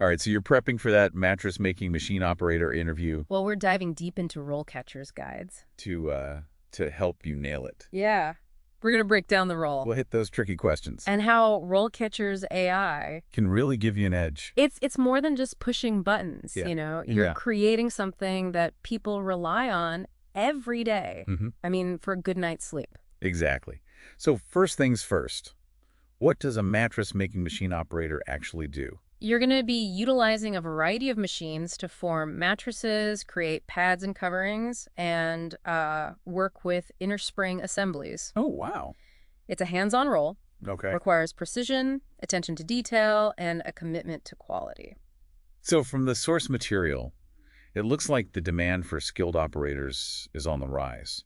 All right, so you're prepping for that mattress making machine operator interview Well, we're diving deep into RoleCatcher's guides. to help you nail it. Yeah. We're going to break down the role We'll hit those tricky questions. and how RoleCatcher's AI, Can really give you an edge. it's more than just pushing buttons, Yeah. You're Yeah. creating something that people rely on every day. Mm-hmm. I mean, for a good night's sleep. Exactly. So first things first, what does a mattress making machine operator actually do? You're going to be utilizing a variety of machines to form mattresses, create pads and coverings, and work with inner spring assemblies. Oh, wow. It's a hands-on role, Okay. requires precision, attention to detail, and a commitment to quality. So from the source material, it looks like the demand for skilled operators is on the rise.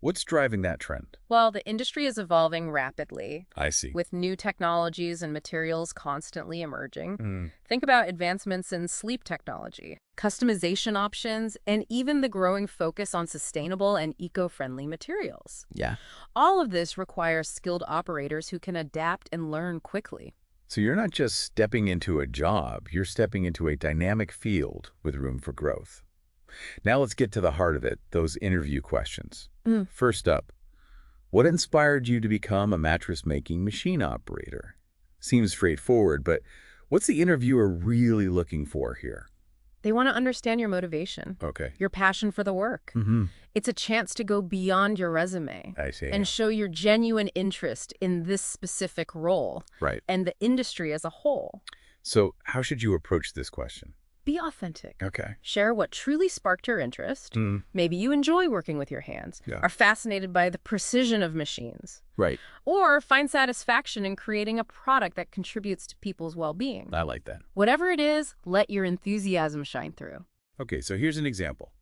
What's driving that trend? Well, the industry is evolving rapidly, I see. with new technologies and materials constantly emerging. Mm, Think about advancements in sleep technology, customization options, and even the growing focus on sustainable and eco-friendly materials. yeah. All of this requires skilled operators who can adapt and learn quickly. So you're not just stepping into a job, you're stepping into a dynamic field with room for growth. Now let's get to the heart of it, those interview questions. Mm. First up, what inspired you to become a mattress making machine operator? Seems straightforward, but what's the interviewer really looking for here? They want to understand your motivation, Okay. your passion for the work. Mm-hmm. It's a chance to go beyond your resume I see. and show your genuine interest in this specific role Right. and the industry as a whole. So how should you approach this question? Be authentic. Okay. Share what truly sparked your interest. Mm, Maybe you enjoy working with your hands, Yeah. are fascinated by the precision of machines, right. or find satisfaction in creating a product that contributes to people's well-being. I like that. Whatever it is, let your enthusiasm shine through. Okay, so here's an example.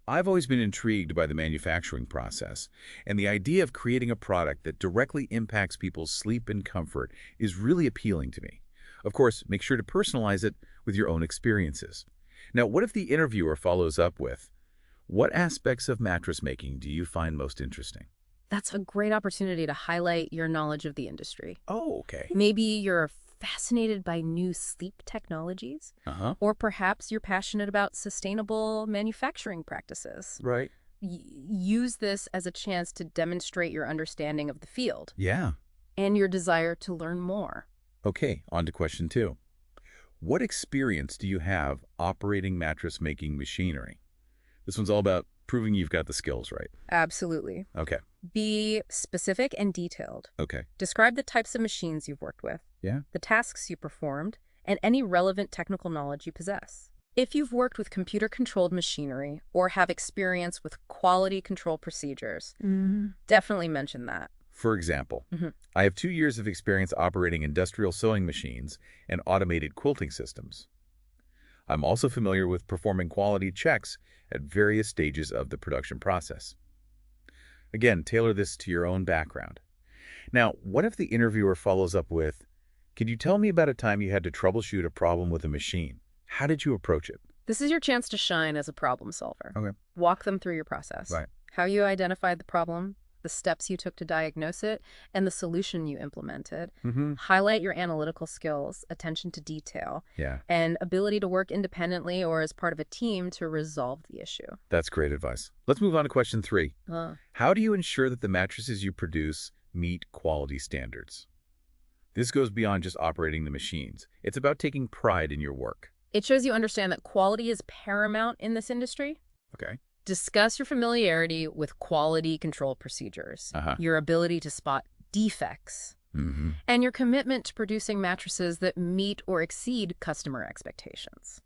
I've always been intrigued by the manufacturing process, and the idea of creating a product that directly impacts people's sleep and comfort is really appealing to me. Of course, make sure to personalize it with your own experiences. Now, what if the interviewer follows up with, what aspects of mattress making do you find most interesting? That's a great opportunity to highlight your knowledge of the industry. Oh, okay. Maybe you're fascinated by new sleep technologies, Uh-huh. or perhaps you're passionate about sustainable manufacturing practices. Right. Use this as a chance to demonstrate your understanding of the field Yeah. and your desire to learn more. Okay, on to question 2. What experience do you have operating mattress making machinery? This one's all about proving you've got the skills right. Absolutely. Okay. Be specific and detailed. Okay. Describe the types of machines you've worked with, Yeah. the tasks you performed, and any relevant technical knowledge you possess. If you've worked with computer-controlled machinery or have experience with quality control procedures, definitely mention that. For example, Mhm. I have 2 years of experience operating industrial sewing machines and automated quilting systems. I'm also familiar with performing quality checks at various stages of the production process. Again, tailor this to your own background. Now, what if the interviewer follows up with, can you tell me about a time you had to troubleshoot a problem with a machine? How did you approach it? This is your chance to shine as a problem solver. Okay. Walk them through your process. Right. How you identified the problem, the steps you took to diagnose it, and the solution you implemented. Mm-hmm. Highlight your analytical skills, attention to detail, Yeah, and ability to work independently or as part of a team to resolve the issue. that's great advice. Let's move on to question 3. Uh, How do you ensure that the mattresses you produce meet quality standards? This goes beyond just operating the machines. It's about taking pride in your work. It shows you understand that quality is paramount in this industry. Okay. Discuss your familiarity with quality control procedures, Uh-huh. your ability to spot defects, Mm-hmm. and your commitment to producing mattresses that meet or exceed customer expectations.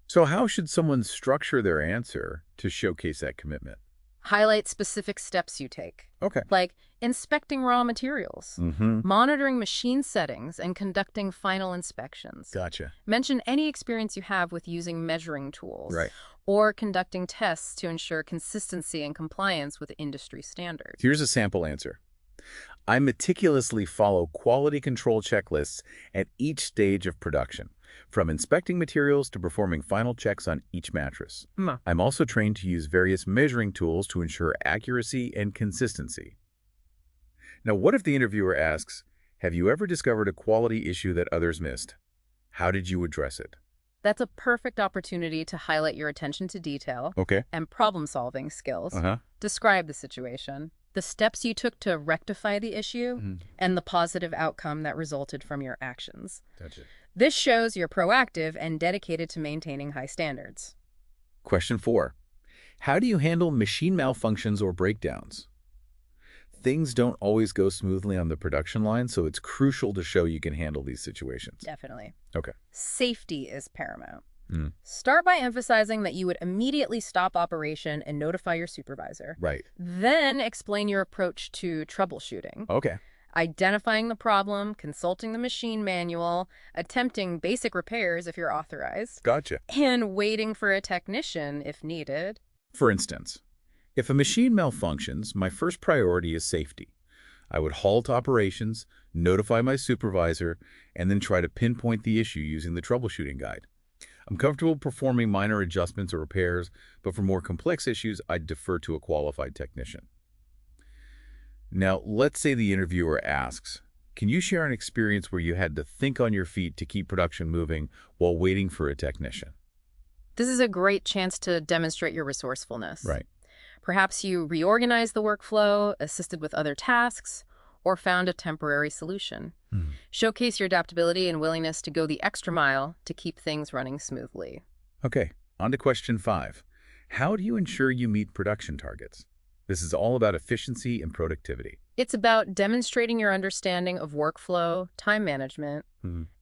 So how should someone structure their answer to showcase that commitment? Highlight specific steps you take, Okay. like inspecting raw materials, Mm-hmm. monitoring machine settings, and conducting final inspections. Gotcha. Mention any experience you have with using measuring tools Right. or conducting tests to ensure consistency and compliance with industry standards. Here's a sample answer. I meticulously follow quality control checklists at each stage of production, from inspecting materials to performing final checks on each mattress. I'm also trained to use various measuring tools to ensure accuracy and consistency. Now, what if the interviewer asks, have you ever discovered a quality issue that others missed? How did you address it? That's a perfect opportunity to highlight your attention to detail Okay. and problem-solving skills. Uh-huh. Describe the situation, the steps you took to rectify the issue, and the positive outcome that resulted from your actions. Gotcha. This shows you're proactive and dedicated to maintaining high standards. Question 4. How do you handle machine malfunctions or breakdowns? Things don't always go smoothly on the production line, so it's crucial to show you can handle these situations. Definitely. Okay. Safety is paramount. Mm. Start by emphasizing that you would immediately stop operation and notify your supervisor. Right. Then explain your approach to troubleshooting. Okay. Identifying the problem, consulting the machine manual, attempting basic repairs if you're authorized, Gotcha. and waiting for a technician if needed. For instance, if a machine malfunctions, my first priority is safety. I would halt operations, notify my supervisor, and then try to pinpoint the issue using the troubleshooting guide. I'm comfortable performing minor adjustments or repairs, but for more complex issues, I'd defer to a qualified technician. Now, let's say the interviewer asks, can you share an experience where you had to think on your feet to keep production moving while waiting for a technician? This is a great chance to demonstrate your resourcefulness. Right. Perhaps you reorganized the workflow, assisted with other tasks, or found a temporary solution. Showcase your adaptability and willingness to go the extra mile to keep things running smoothly. Okay, on to question 5. How do you ensure you meet production targets? This is all about efficiency and productivity. It's about demonstrating your understanding of workflow, time management,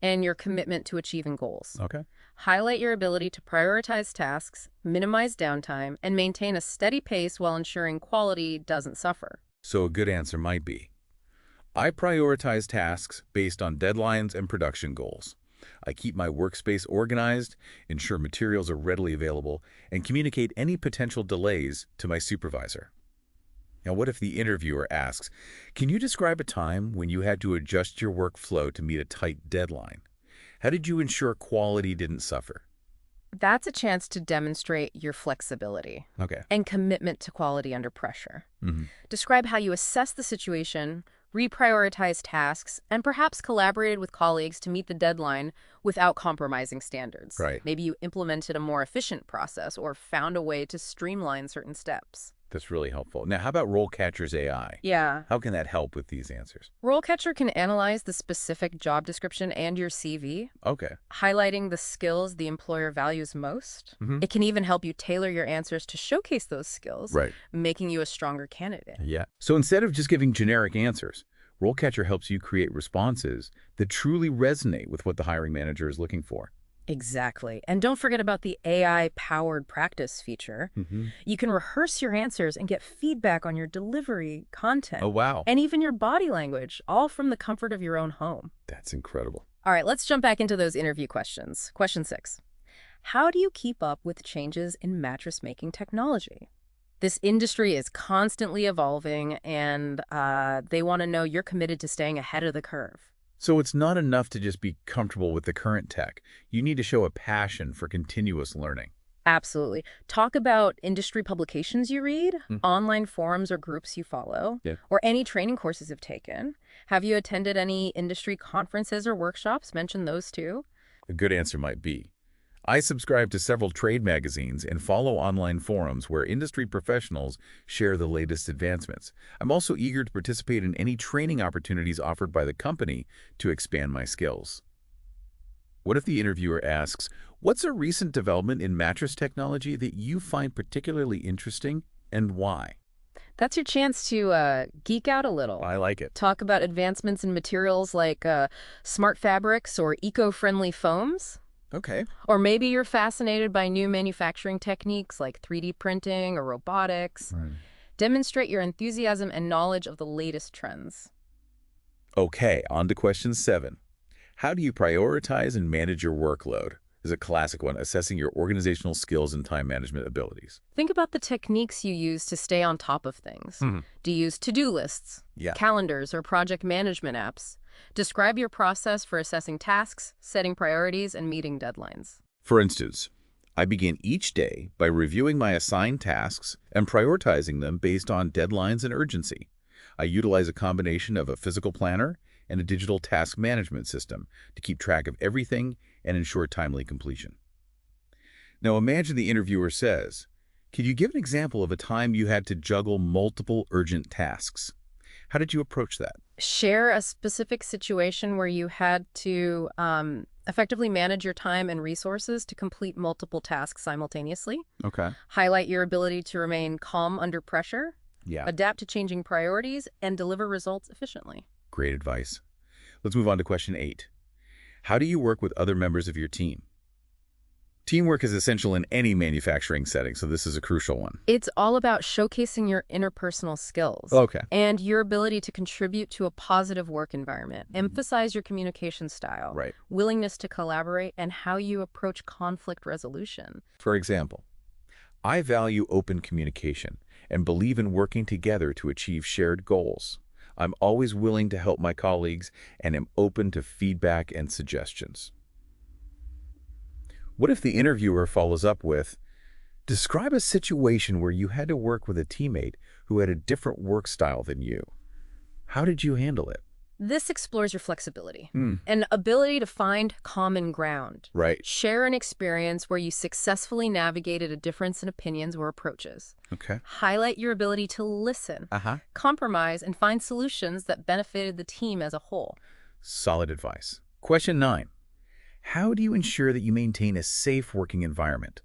and your commitment to achieving goals. Okay. Highlight your ability to prioritize tasks, minimize downtime, and maintain a steady pace while ensuring quality doesn't suffer. So a good answer might be, I prioritize tasks based on deadlines and production goals. I keep my workspace organized, ensure materials are readily available, and communicate any potential delays to my supervisor. Now, what if the interviewer asks, can you describe a time when you had to adjust your workflow to meet a tight deadline? How did you ensure quality didn't suffer? That's a chance to demonstrate your flexibility Okay. and commitment to quality under pressure. Describe how you assess the situation, reprioritize tasks, and perhaps collaborated with colleagues to meet the deadline without compromising standards. Right. Maybe you implemented a more efficient process or found a way to streamline certain steps. That's really helpful. Now, how about RoleCatcher's AI? Yeah. How can that help with these answers? RoleCatcher can analyze the specific job description and your CV, Okay. highlighting the skills the employer values most. It can even help you tailor your answers to showcase those skills, Right. making you a stronger candidate. Yeah. So instead of just giving generic answers, RoleCatcher helps you create responses that truly resonate with what the hiring manager is looking for. Exactly. And don't forget about the AI-powered practice feature. You can rehearse your answers and get feedback on your delivery, content, Oh, wow. and even your body language, all from the comfort of your own home. That's incredible. All right, let's jump back into those interview questions. Question 6. How do you keep up with changes in mattress making technology? This industry is constantly evolving, and they want to know you're committed to staying ahead of the curve. So it's not enough to just be comfortable with the current tech. You need to show a passion for continuous learning. Absolutely. Talk about industry publications you read, online forums or groups you follow, or any training courses you've taken. Have you attended any industry conferences or workshops? Mention those too. A good answer might be, I subscribe to several trade magazines and follow online forums where industry professionals share the latest advancements. I'm also eager to participate in any training opportunities offered by the company to expand my skills. What if the interviewer asks, what's a recent development in mattress technology that you find particularly interesting and why? That's your chance to geek out a little. I like it. Talk about advancements in materials like smart fabrics or eco-friendly foams. Okay. Or maybe you're fascinated by new manufacturing techniques like 3D printing or robotics. Demonstrate your enthusiasm and knowledge of the latest trends. Okay, on to question 7. How do you prioritize and manage your workload? This is a classic one, assessing your organizational skills and time management abilities. Think about the techniques you use to stay on top of things. Do you use to-do lists, calendars, or project management apps? Describe your process for assessing tasks, setting priorities, and meeting deadlines. For instance, I begin each day by reviewing my assigned tasks and prioritizing them based on deadlines and urgency. I utilize a combination of a physical planner and a digital task management system to keep track of everything and ensure timely completion. Now imagine the interviewer says, "Could you give an example of a time you had to juggle multiple urgent tasks?" How did you approach that? Share a specific situation where you had to effectively manage your time and resources to complete multiple tasks simultaneously. Okay. Highlight your ability to remain calm under pressure, Yeah, adapt to changing priorities, and deliver results efficiently. great advice. Let's move on to question 8. How do you work with other members of your team? Teamwork is essential in any manufacturing setting, so this is a crucial one. It's all about showcasing your interpersonal skills Okay. and your ability to contribute to a positive work environment. Emphasize your communication style, Right. willingness to collaborate, and how you approach conflict resolution. For example, I value open communication and believe in working together to achieve shared goals. I'm always willing to help my colleagues and am open to feedback and suggestions. What if the interviewer follows up with, describe a situation where you had to work with a teammate who had a different work style than you? How did you handle it? This explores your flexibility and ability to find common ground. Right. Share an experience where you successfully navigated a difference in opinions or approaches. Okay. Highlight your ability to listen, compromise, and find solutions that benefited the team as a whole. Solid advice. Question 9. How do you ensure that you maintain a safe working environment?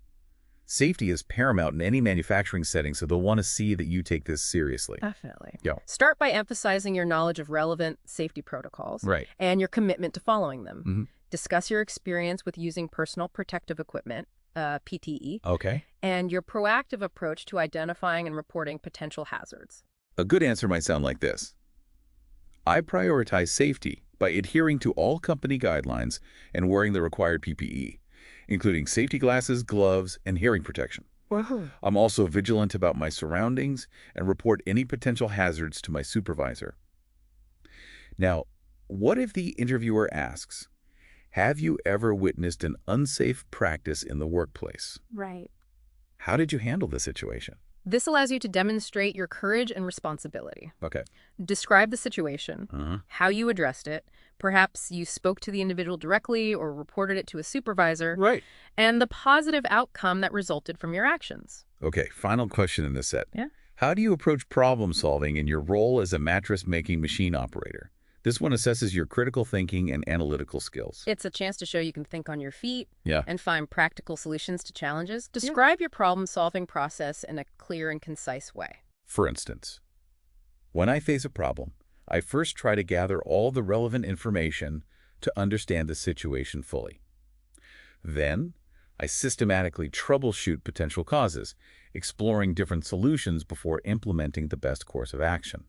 Safety is paramount in any manufacturing setting, so they'll want to see that you take this seriously. Definitely. Yeah. Start by emphasizing your knowledge of relevant safety protocols Right. and your commitment to following them. Discuss your experience with using personal protective equipment, PTE, Okay. and your proactive approach to identifying and reporting potential hazards. A good answer might sound like this. I prioritize safety by adhering to all company guidelines and wearing the required PPE, including safety glasses, gloves, and hearing protection. Wow. I'm also vigilant about my surroundings and report any potential hazards to my supervisor. Now, what if the interviewer asks, have you ever witnessed an unsafe practice in the workplace? Right. How did you handle the situation? This allows you to demonstrate your courage and responsibility. Okay. Describe the situation, how you addressed it. Perhaps you spoke to the individual directly or reported it to a supervisor. Right. And the positive outcome that resulted from your actions. Okay, final question in this set. Yeah. How do you approach problem solving in your role as a mattress making machine operator? This one assesses your critical thinking and analytical skills. It's a chance to show you can think on your feet Yeah. and find practical solutions to challenges. Describe your problem-solving process in a clear and concise way. For instance, when I face a problem, I first try to gather all the relevant information to understand the situation fully. Then, I systematically troubleshoot potential causes, exploring different solutions before implementing the best course of action.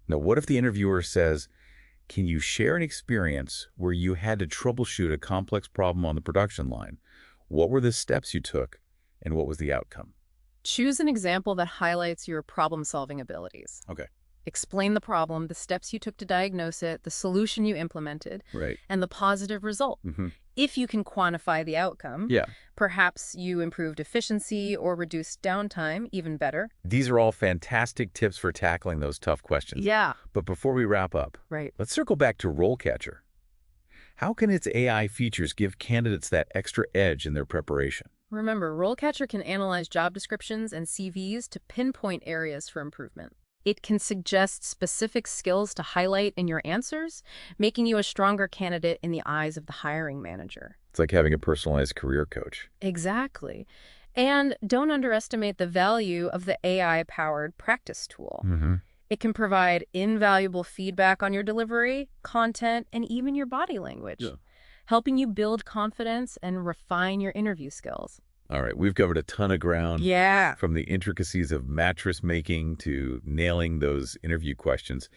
Now, what if the interviewer says, can you share an experience where you had to troubleshoot a complex problem on the production line? What were the steps you took, and what was the outcome? Choose an example that highlights your problem-solving abilities. Okay. Explain the problem, the steps you took to diagnose it, the solution you implemented, Right. and the positive result. If you can quantify the outcome, Yeah. perhaps you improved efficiency or reduced downtime, even better. These are all fantastic tips for tackling those tough questions. Yeah. But before we wrap up, Right. let's circle back to RoleCatcher. How can its AI features give candidates that extra edge in their preparation? Remember, RoleCatcher can analyze job descriptions and CVs to pinpoint areas for improvement. It can suggest specific skills to highlight in your answers, making you a stronger candidate in the eyes of the hiring manager. It's like having a personalized career coach. Exactly. And don't underestimate the value of the AI-powered practice tool. It can provide invaluable feedback on your delivery, content, and even your body language, helping you build confidence and refine your interview skills. All right, we've covered a ton of ground. Yeah. From the intricacies of mattress making to nailing those interview questions.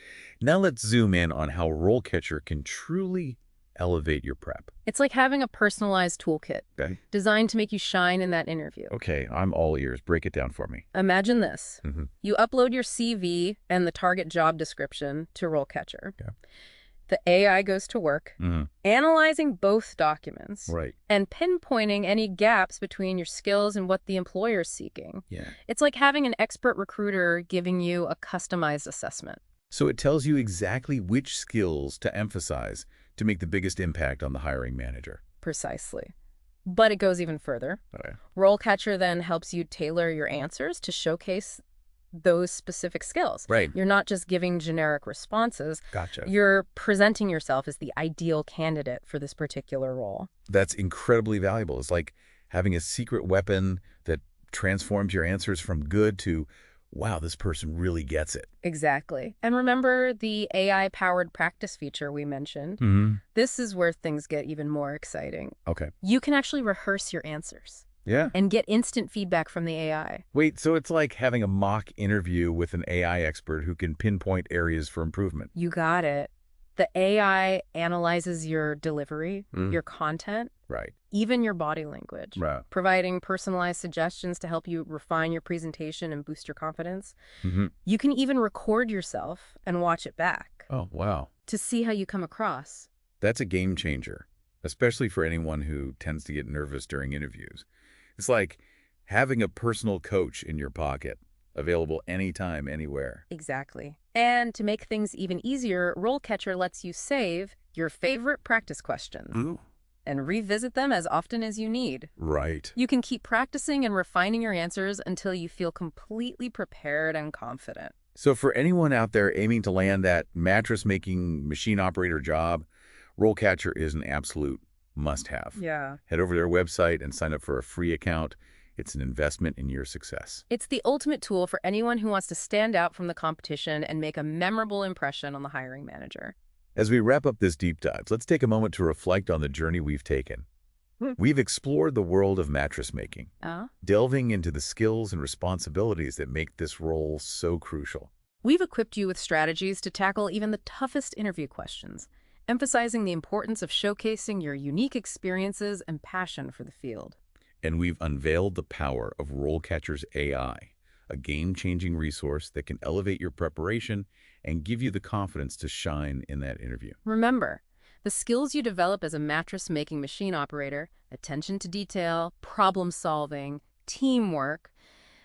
Now let's zoom in on how RoleCatcher can truly elevate your prep. It's like having a personalized toolkit Okay. designed to make you shine in that interview. Okay, I'm all ears. Break it down for me. Imagine this. You upload your CV and the target job description to RoleCatcher. Okay. The AI goes to work, analyzing both documents Right. and pinpointing any gaps between your skills and what the employer's seeking. Yeah. It's like having an expert recruiter giving you a customized assessment. So it tells you exactly which skills to emphasize to make the biggest impact on the hiring manager. Precisely. But it goes even further. Okay. RoleCatcher then helps you tailor your answers to showcase those specific skills. Right. You're not just giving generic responses. Gotcha. You're presenting yourself as the ideal candidate for this particular role. That's incredibly valuable. It's like having a secret weapon that transforms your answers from good to, wow, this person really gets it. Exactly. And remember the AI-powered practice feature we mentioned? Mm-hmm. This is where things get even more exciting. Okay. You can actually rehearse your answers Yeah. and get instant feedback from the AI. Wait, so it's like having a mock interview with an AI expert who can pinpoint areas for improvement. You got it. The AI analyzes your delivery, your content, Right. even your body language, Right. providing personalized suggestions to help you refine your presentation and boost your confidence. Mm-hmm. You can even record yourself and watch it back Oh, wow. to see how you come across. That's a game changer, especially for anyone who tends to get nervous during interviews. It's like having a personal coach in your pocket, available anytime, anywhere. Exactly. And to make things even easier, RoleCatcher lets you save your favorite practice questions Ooh. and revisit them as often as you need. Right. You can keep practicing and refining your answers until you feel completely prepared and confident. So for anyone out there aiming to land that mattress making machine operator job, RoleCatcher is an absolute must-have. Yeah. Head over to their website and sign up for a free account. It's an investment in your success. It's the ultimate tool for anyone who wants to stand out from the competition and make a memorable impression on the hiring manager. As we wrap up this deep dive, let's take a moment to reflect on the journey we've taken. We've explored the world of mattress making, delving into the skills and responsibilities that make this role so crucial. We've equipped you with strategies to tackle even the toughest interview questions, emphasizing the importance of showcasing your unique experiences and passion for the field. And we've unveiled the power of RoleCatcher's AI, a game-changing resource that can elevate your preparation and give you the confidence to shine in that interview. Remember, the skills you develop as a mattress making machine operator, attention to detail, problem solving, teamwork,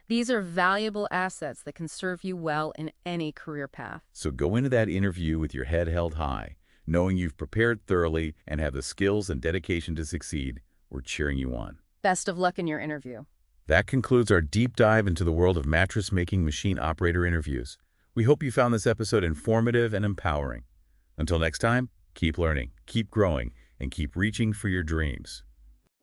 these are valuable assets that can serve you well in any career path. So go into that interview with your head held high, knowing you've prepared thoroughly and have the skills and dedication to succeed. We're cheering you on. Best of luck in your interview. That concludes our deep dive into the world of mattress making machine operator interviews. We hope you found this episode informative and empowering. Until next time, keep learning, keep growing, and keep reaching for your dreams.